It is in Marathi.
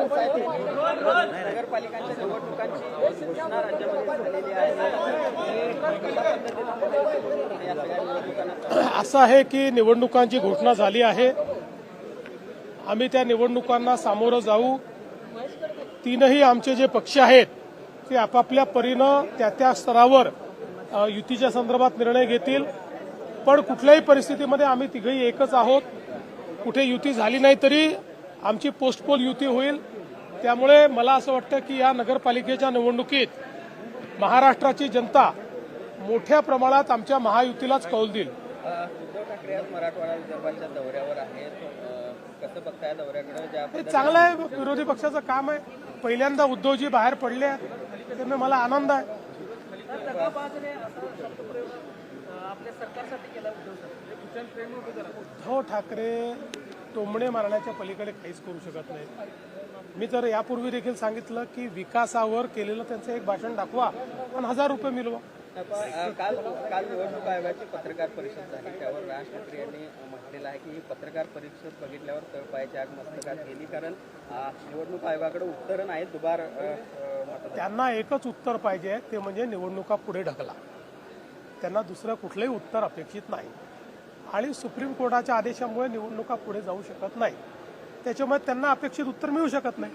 नगरपालिकांच्या निवडणुकांची घोषणा राज्यामध्ये झालेली आहे। असं आहे की निवडणुकांची घोषणा झाली आहे। आम्ही त्या निवडणुकांना सामोरं जाऊ। तीनही आमचे जे पक्ष आहेत ते आपापल्या परीनं त्या स्तरावर युतीच्या संदर्भात निर्णय घेतील। पण कुठल्याही परिस्थितीमध्ये आम्ही तिघही एकच आहोत। कुठे युती झाली नाही तरी आमची पोस्टपोल युती होईल। त्यामुळे मला असं वाटतं की या नगरपालिकेच्या निवडणुकीत महाराष्ट्राची जनता मोठ्या प्रमाणात आमच्या महायुतीलाच कौल देईल। उद्धव ठाकरे आज मराठवाडा विदर्भाच्या दौऱ्यावर आहेत, कसं बघताय दौऱ्याकडे? हे चांगलं आहे, विरोधी पक्षाचं काम आहे। पहिल्यांदा उद्धवजी बाहेर पडले आहेत, त्यामुळे मला आनंद आहे। उद्धव ठाकरे टोमणे मारण्याच्या पलीकडे काहीच करू शकत नाही। मी तर यापूर्वी देखील सांगितलं की विकासावर केलेलं त्यांचं एक भाषण दाखवा आणि 1000 रुपये मिळवा। काल निवडणूक आयोगाची पत्रकार परिषद झाली, त्यावर राज ठाकरे यांनी म्हटलेलं आहे की ही पत्रकार परिषद बघितल्यावर तळपायाची आग मस्तकात गेली, कारण निवडणूक आयोगाकडे उत्तरं नाहीत। दुबार त्यांना एकच उत्तर पाहिजे, ते म्हणजे निवडणुका पुढे ढकला। त्यांना दुसरं कुठलंही उत्तर अपेक्षित नाही आणि सुप्रीम कोर्टाच्या आदेशामुळे निवडणुका पुढे जाऊ शकत नाही। त्याच्यामुळे त्यांना अपेक्षित उत्तर मिळू शकत नाही।